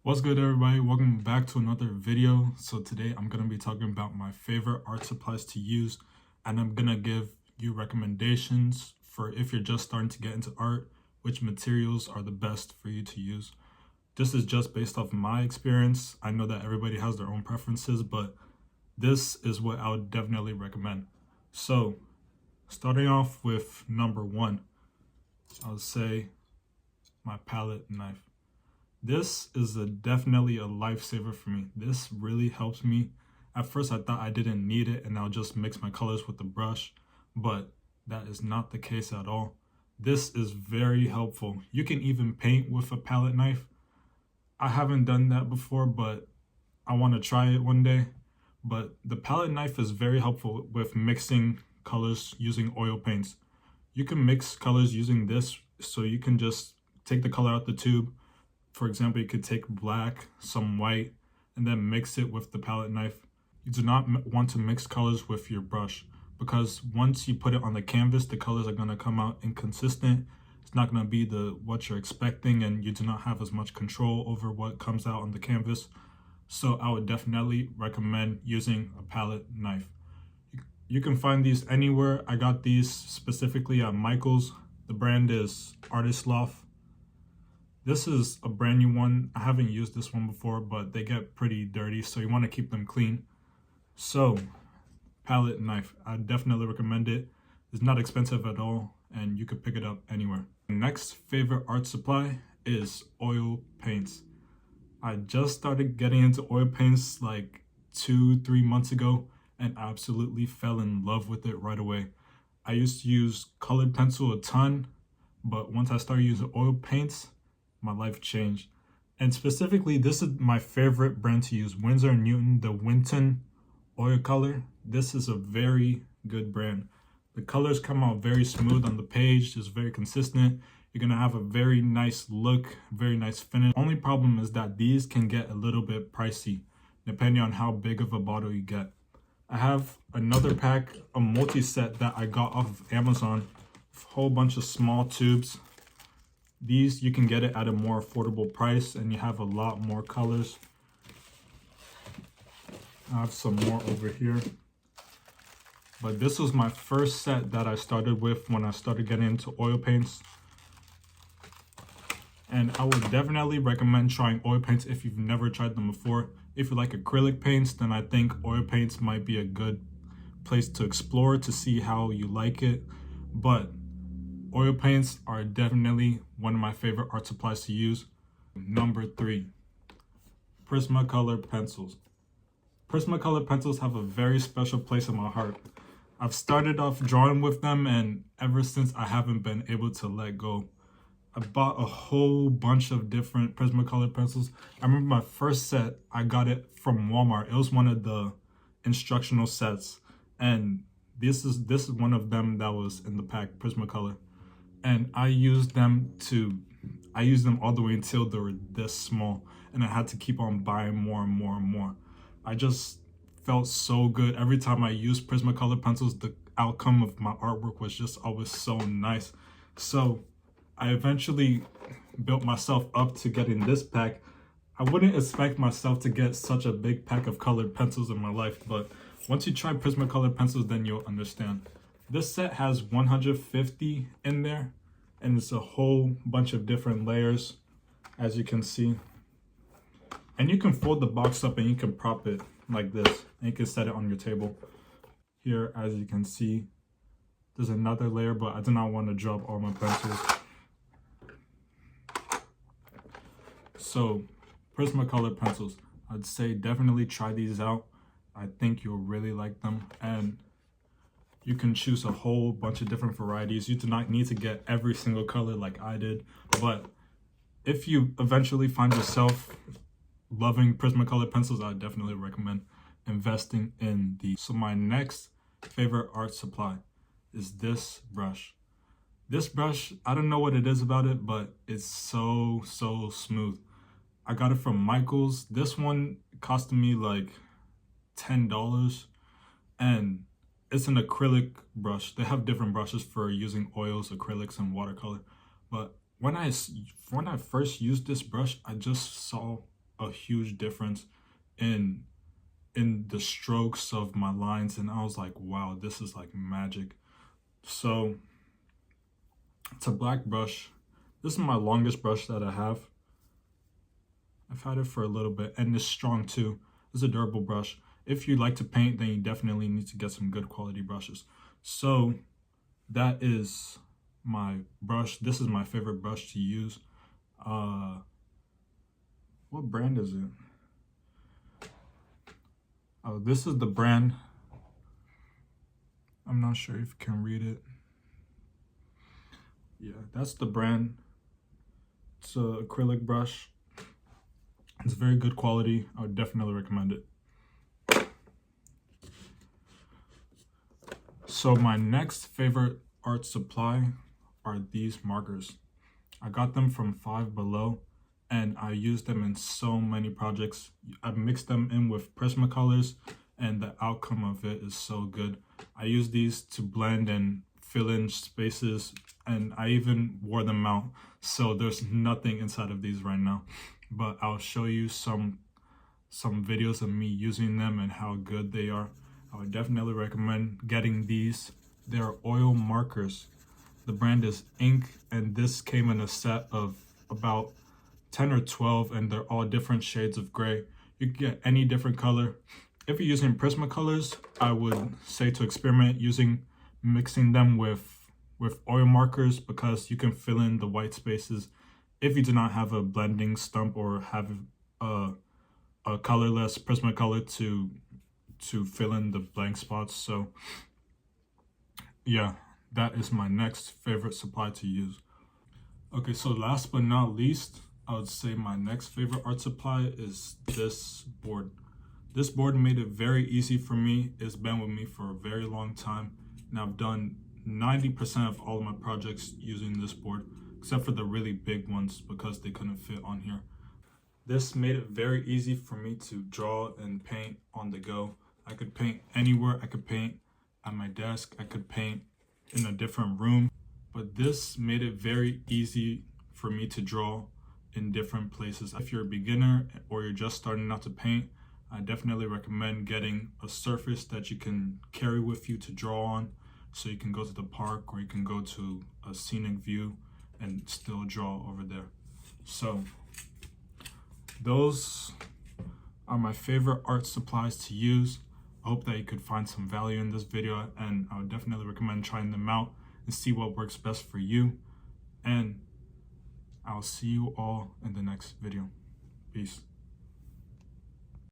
What's good, everybody? Welcome back to another video. So today I'm going to be talking about my favorite art supplies to use, and I'm going to give you recommendations for if you're just starting to get into art, which materials are the best for you to use. This is just based off my experience. I know that everybody has their own preferences, but this is what I would definitely recommend. So starting off with number one, I would say my palette knife. This is definitely a lifesaver for me. This really helps me. At first, I thought I didn't need it and I'll just mix my colors with the brush, but that is not the case at all. This is very helpful. You can even paint with a palette knife. I haven't done that before, but I want to try it one day. But the palette knife is very helpful with mixing colors using oil paints. You can mix colors using this, so you can just take the color out the tube. For example, you could take black, some white, and then mix it with the palette knife. You do not want to mix colors with your brush, because once you put it on the canvas, the colors are going to come out inconsistent. It's not going to be what you're expecting, and you do not have as much control over what comes out on the canvas. So I would definitely recommend using a palette knife. You can find these anywhere. I got these specifically at Michael's. The brand is Artist Loft. This is a brand new one. I haven't used this one before, but they get pretty dirty, so you want to keep them clean. So, palette knife, I definitely recommend it. It's not expensive at all, and you could pick it up anywhere. Next favorite art supply is oil paints. I just started getting into oil paints like 2-3 months ago and absolutely fell in love with it right away. I used to use colored pencil a ton, but once I started using oil paints, my life changed. And specifically, this is my favorite brand to use, Winsor & Newton, the Winton oil color. This is a very good brand. The colors come out very smooth on the page, it's very consistent. You're gonna have a very nice look, very nice finish. Only problem is that these can get a little bit pricey depending on how big of a bottle you get. I have another pack, a multi-set that I got off of Amazon, a whole bunch of small tubes. These, you can get it at a more affordable price, and you have a lot more colors. I have some more over here. But this was my first set that I started with when I started getting into oil paints. And I would definitely recommend trying oil paints if you've never tried them before. If you like acrylic paints, then I think oil paints might be a good place to explore to see how you like it. But oil paints are definitely one of my favorite art supplies to use. Number 3, Prismacolor pencils. Prismacolor pencils have a very special place in my heart. I've started off drawing with them, and ever since I haven't been able to let go. I bought a whole bunch of different Prismacolor pencils. I remember my first set, I got it from Walmart. It was one of the instructional sets, and this is one of them that was in the pack, Prismacolor. And I used them all the way until they were this small, and I had to keep on buying more and more and more. I just felt so good every time I used Prismacolor pencils. The outcome of my artwork was just always so nice. So I eventually built myself up to getting this pack. I wouldn't expect myself to get such a big pack of colored pencils in my life, but once you try Prismacolor pencils, then you'll understand. This set has 150 in there, and it's a whole bunch of different layers, as you can see. And you can fold the box up and you can prop it like this, and you can set it on your table. Here, as you can see, there's another layer, but I do not want to drop all my pencils. So, Prismacolor pencils, I'd say definitely try these out. I think you'll really like them, and you can choose a whole bunch of different varieties. You do not need to get every single color like I did, but if you eventually find yourself loving Prismacolor pencils, I definitely recommend investing in these. So my next favorite art supply is this brush. This brush, I don't know what it is about it, but it's so smooth. I got it from Michael's. This one costed me like $10, and it's an acrylic brush. They have different brushes for using oils, acrylics, and watercolor. But when I first used this brush, I just saw a huge difference in the strokes of my lines, and I was like, wow, this is like magic. So it's a black brush. This is my longest brush that I have. I've had it for a little bit, and it's strong too. It's a durable brush. If you like to paint, then you definitely need to get some good quality brushes. So that is my brush. This is my favorite brush to use. What brand is it? Oh, this is the brand. I'm not sure if you can read it. Yeah, that's the brand. It's an acrylic brush. It's very good quality. I would definitely recommend it. So my next favorite art supply are these markers. I got them from Five Below, and I use them in so many projects. I've mixed them in with Prismacolors, and the outcome of it is so good. I use these to blend and fill in spaces, and I even wore them out, so there's nothing inside of these right now. But I'll show you some videos of me using them and how good they are. I would definitely recommend getting these. They are oil markers. The brand is Ink, and this came in a set of about 10 or 12, and they're all different shades of gray. You can get any different color. If you're using Prismacolors, I would say to experiment mixing them with oil markers, because you can fill in the white spaces if you do not have a blending stump or have a colorless Prismacolor to fill in the blank spots. So yeah, that is my next favorite supply to use. Okay, so last but not least, I would say my next favorite art supply is this board. This board made it very easy for me. It's been with me for a very long time, and I've done 90% of all of my projects using this board, except for the really big ones because they couldn't fit on here. This made it very easy for me to draw and paint on the go. I could paint anywhere. I could paint at my desk. I could paint in a different room. But this made it very easy for me to draw in different places. If you're a beginner or you're just starting out to paint, I definitely recommend getting a surface that you can carry with you to draw on, so you can go to the park or you can go to a scenic view and still draw over there. So those are my favorite art supplies to use. I hope that you could find some value in this video, and I would definitely recommend trying them out and see what works best for you. And I'll see you all in the next video. Peace.